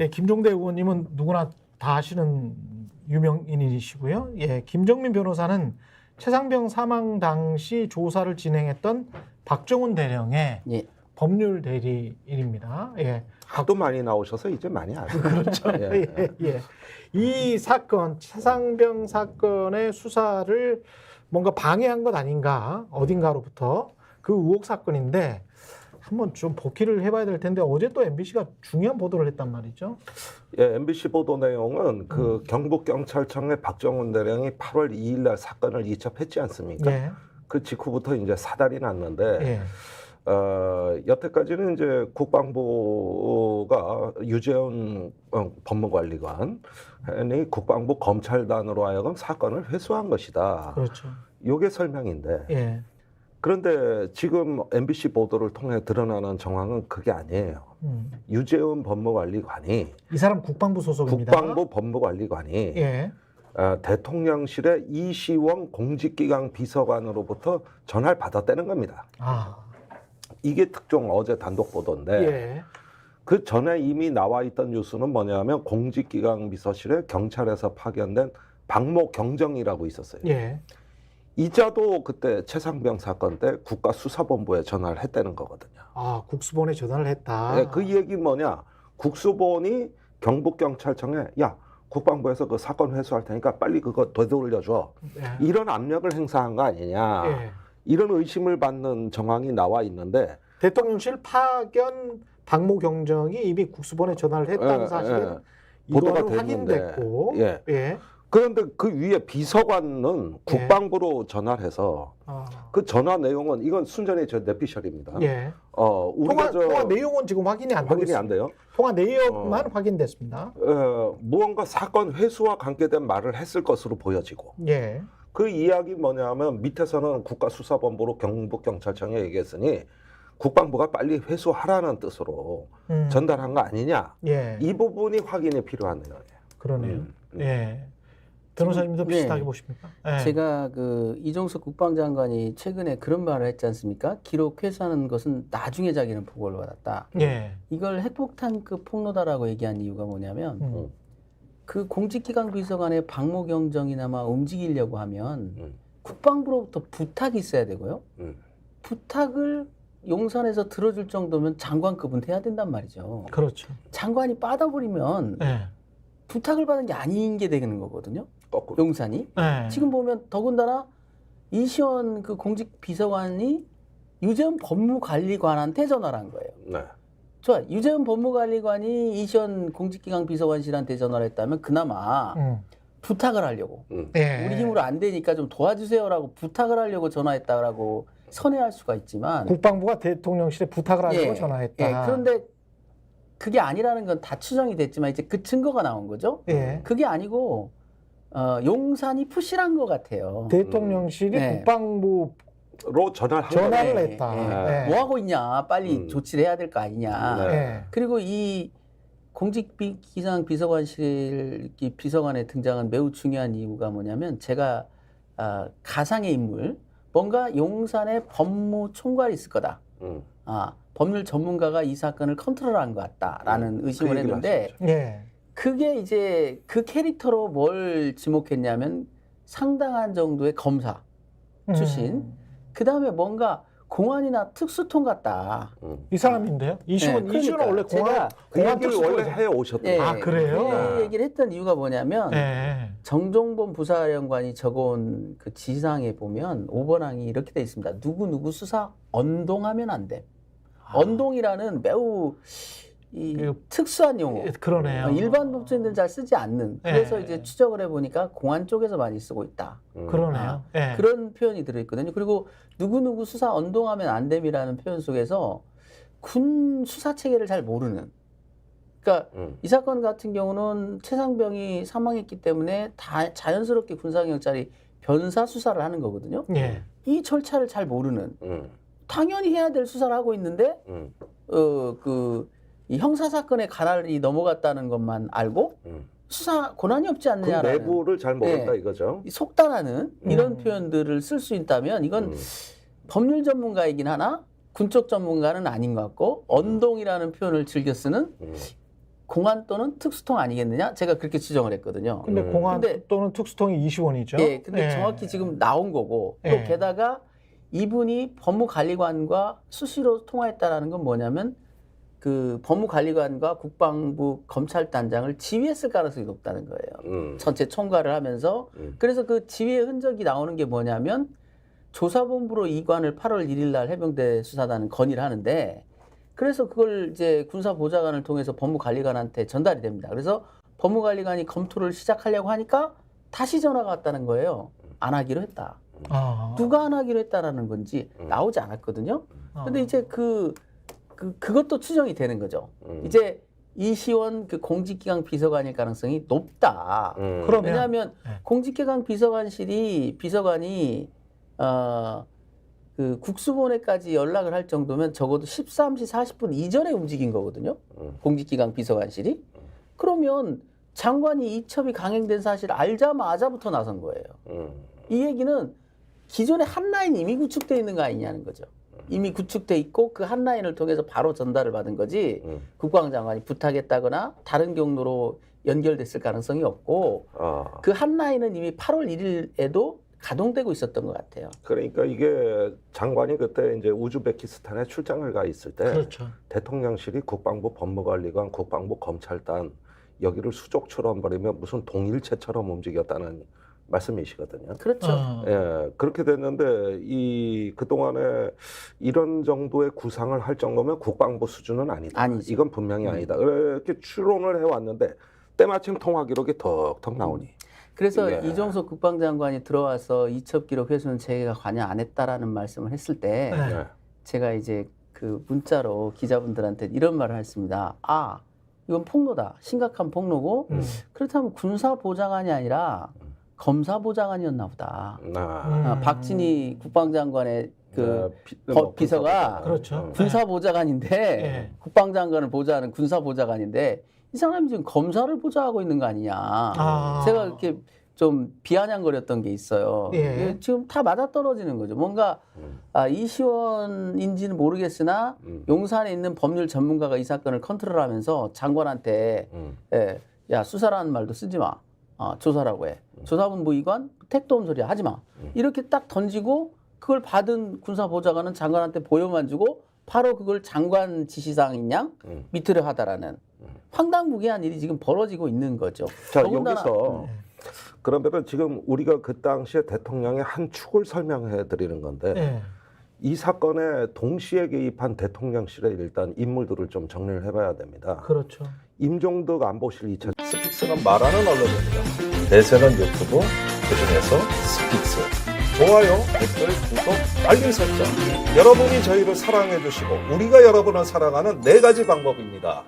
예, 김종대 의원님은 누구나 다 아시는 유명인이시고요. 예, 김정민 변호사는 최상병 사망 당시 조사를 진행했던 박정훈 대령의 예. 법률 대리인입니다. 예, 하도 많이 나오셔서 이제 많이 아시죠. 그렇죠. 예. 예, 예. 이 사건, 최상병 사건의 수사를 뭔가 방해한 것 아닌가, 어딘가로부터 그 의혹 사건인데 한번 좀 복귀를 해봐야 될 텐데 어제 또 MBC가 중요한 보도를 했단 말이죠. 예, MBC 보도 내용은 그 경북경찰청의 박정훈 대령이 8월 2일 날 사건을 이첩했지 않습니까? 예, 그 직후부터 이제 사달이 났는데 예, 여태까지는 이제 국방부가 유재훈 법무관리관이 국방부 검찰단으로 하여금 사건을 회수한 것이다. 그렇죠. 이게 설명인데 예, 그런데 지금 MBC 보도를 통해 드러나는 정황은 그게 아니에요. 유재훈 법무관리관이 이 사람 국방부 소속입니다. 국방부 법무관리관이 예, 대통령실의 이시원 공직기강 비서관으로부터 전화를 받았다는 겁니다. 아, 이게 특종 어제 단독 보도인데 예, 그 전에 이미 나와 있던 뉴스는 뭐냐면 공직기강 비서실에 경찰에서 파견된 박모 경정이라고 있었어요. 예, 이자도 그때 최상병 사건 때 국가수사본부에 전화를 했다는 거거든요. 아, 국수본에 전화를 했다. 네, 그 얘기 뭐냐? 국수본이 경북경찰청에 야 국방부에서 그 사건 회수할 테니까 빨리 그거 되돌려줘. 예, 이런 압력을 행사한 거 아니냐. 예. 이런 의심을 받는 정황이 나와 있는데 대통령실 파견 박모 경정이 이미 국수본에 전화를 했다는 사실은 보도가 이거는 됐는데, 확인됐고, 예. 예. 그런데 그 위에 비서관은 국방부로 전화를 해서 아, 그 전화 내용은 이건 순전히 저 내피셜입니다. 예. 우리가 통화 내용은 지금 확인이 안 되고 확인이 안 있습니다. 돼요. 통화 내역만 확인됐습니다. 무언가 사건 회수와 관계된 말을 했을 것으로 보여지고 예. 그 이야기 뭐냐면 밑에서는 국가수사본부로 경북경찰청에 얘기했으니 국방부가 빨리 회수하라는 뜻으로 전달한 거 아니냐. 예. 이 부분이 확인이 필요한 내용이에요. 그러네요. 예. 변호사님도 네. 비슷하게 보십니까? 예. 제가 그 이종석 국방장관이 최근에 그런 말을 했지 않습니까? 기록 회수하는 것은 나중에 자기는 보고를 받았다. 예. 이걸 핵폭탄급 폭로다라고 얘기한 이유가 뭐냐면 그 공직기강 비서관의 박모 경정이나마 움직이려고 하면 국방부로부터 부탁이 있어야 되고요. 부탁을 용산에서 들어줄 정도면 장관급은 돼야 된단 말이죠. 그렇죠. 장관이 빠져버리면 예. 부탁을 받은 게 아닌 게 되는 거거든요. 거꾸로. 용산이. 예. 지금 보면 더군다나 이시원 그 공직 비서관이 유재훈 법무관리관한테 전화를 한 거예요. 네. 좋아. 유재훈 법무관리관이 이시원 공직기강 비서관실한테 전화를 했다면 그나마 부탁을 하려고 예. 우리 힘으로 안 되니까 좀 도와주세요라고 부탁을 하려고 전화했다라고 선회할 수가 있지만 국방부가 대통령실에 부탁을 하려고 전화했다. 예, 그런데 그게 아니라는 건 다 추정이 됐지만 이제 그 증거가 나온 거죠. 예. 그게 아니고 용산이 푸실한 것 같아요. 대통령실이 네. 로 전화를 전화를 예, 했다. 예. 예. 뭐 하고 있냐? 빨리 조치를 해야 될 거 아니냐? 네. 예. 그리고 이 공직기강 비서관실 비서관에 등장한 매우 중요한 이유가 뭐냐면 제가 가상의 인물 뭔가 용산에 법무총괄이 있을 거다. 법률 전문가가 이 사건을 컨트롤한 것 같다라는 의심을 그 얘기를 했는데 하셨죠. 예. 그게 이제 그 캐릭터로 뭘 지목했냐면 상당한 정도의 검사 출신. 그 다음에 뭔가 공안이나 특수통 같다. 이 사람인데요? 이시원 네, 이시원은 원래 그러니까 그 공안 얘기를 원래 해 오셨던 예, 아, 그래요? 그 얘기를 했던 이유가 뭐냐면 예. 정종범 부사령관이 적어온 그 지상에 보면 5번항이 이렇게 돼 있습니다. 누구 수사 언동하면 안 돼. 언동이라는 매우 특수한 용어. 그러네요. 일반 법조인들은 잘 쓰지 않는. 그래서 예. 이제 추적을 해보니까 공안 쪽에서 많이 쓰고 있다. 그러네요. 예. 그런 표현이 들어있거든요. 그리고 누구 수사 언동하면 안 됨이라는 표현 속에서 군 수사 체계를 잘 모르는. 그러니까 이 사건 같은 경우는 최상병이 사망했기 때문에 다 자연스럽게 군사경찰이 변사 수사를 하는 거거든요. 예. 이 절차를 잘 모르는. 당연히 해야 될 수사를 하고 있는데 이 형사 사건의 가날이 넘어갔다는 것만 알고 수사 권한이 없지 그 않느냐라는 내부를 잘 모른다 네. 이거죠. 속단하는 이런 표현들을 쓸 수 있다면 이건 법률 전문가이긴 하나 군쪽 전문가는 아닌 것 같고 언동이라는 표현을 즐겨 쓰는 공안 또는 특수통 아니겠느냐? 제가 그렇게 지정을 했거든요. 근데 공안 또는 특수통이 이시원이죠. 예, 근데 정확히 지금 나온 거고 또 예. 게다가 이분이 법무관리관과 수시로 통화했다라는 건 뭐냐면 그 법무관리관과 국방부 검찰단장을 지휘했을 가능성이 높다는 거예요. 전체 총괄을 하면서 그래서 그 지휘의 흔적이 나오는 게 뭐냐면 조사본부로 이관을 8월 1일 날 해병대 수사단은 건의를 하는데 그래서 그걸 이제 군사보좌관을 통해서 법무관리관한테 전달이 됩니다. 그래서 법무관리관이 검토를 시작하려고 하니까 다시 전화가 왔다는 거예요. 안 하기로 했다. 누가 안 하기로 했다라는 건지 나오지 않았거든요. 근데 이제 그것도 추정이 되는 거죠. 이제 이시원 그 공직기강 비서관일 가능성이 높다. 그러면 왜냐하면 공직기강 비서관이 그 국수본에까지 연락을 할 정도면 적어도 13시 40분 이전에 움직인 거거든요. 공직기강 비서관실이. 그러면 장관이 이첩이 강행된 사실을 알자마자부터 나선 거예요. 이 얘기는 기존에 한 라인이 이미 구축돼 있는 거 아니냐는 거죠. 이미 구축돼 있고 그 한 라인을 통해서 바로 전달을 받은 거지 국방장관이 부탁했다거나 다른 경로로 연결됐을 가능성이 없고 그 한 라인은 이미 8월 1일에도 가동되고 있었던 것 같아요. 그러니까 이게 장관이 그때 이제 우즈베키스탄에 출장을 가 있을 때 그렇죠. 대통령실이 국방부 법무관리관, 국방부 검찰단 여기를 수족처럼 버리면 무슨 동일체처럼 움직였다는 말씀이시거든요. 그렇죠. 예, 그렇게 됐는데 그동안에 이런 정도의 구상을 할 정도면 국방부 수준은 아니다. 아니죠. 이건 분명히 아니다. 이렇게 추론을 해왔는데 때마침 통화 기록이 턱턱 나오니. 그래서 예. 이종석 국방장관이 들어와서 이첩 기록 회수는 제가 관여 안 했다라는 말씀을 했을 때 예. 제가 이제 그 문자로 기자분들한테 이런 말을 했습니다. 아, 이건 폭로다. 심각한 폭로고 그렇다면 군사보좌관이 아니라 검사보좌관이었나 보다. 박진희 국방장관의 그 비서가 그렇죠. 군사보좌관인데 예. 국방장관을 보좌하는 군사보좌관인데 이 사람이 지금 검사를 보좌하고 있는 거 아니냐. 제가 이렇게 좀 비아냥거렸던 게 있어요. 예. 지금 다 맞아떨어지는 거죠. 뭔가 이시원인지는 모르겠으나 용산에 있는 법률 전문가가 이 사건을 컨트롤하면서 장관한테 야 수사라는 말도 쓰지 마. 조사라고 해. 조사본부 이관 택도 없는 소리 하지 마. 이렇게 딱 던지고 그걸 받은 군사보좌관은 장관한테 보여만 주고 바로 그걸 장관 지시사항인 양 밑으로 하다라는 황당무계한 일이 지금 벌어지고 있는 거죠. 자, 더군다나, 여기서 그러면 지금 우리가 그 당시에 대통령의 한 축을 설명해 드리는 건데 예. 이 사건에 동시에 개입한 대통령실의 일단 인물들을 좀 정리를 해봐야 됩니다. 그렇죠. 임종덕 안보실 2000 스픽스는 말하는 언론입니다. 대세는 유튜브, 그중에서 스픽스. 좋아요, 댓글, 구독, 알림 설정. 여러분이 저희를 사랑해 주시고 우리가 여러분을 사랑하는 4가지 방법입니다.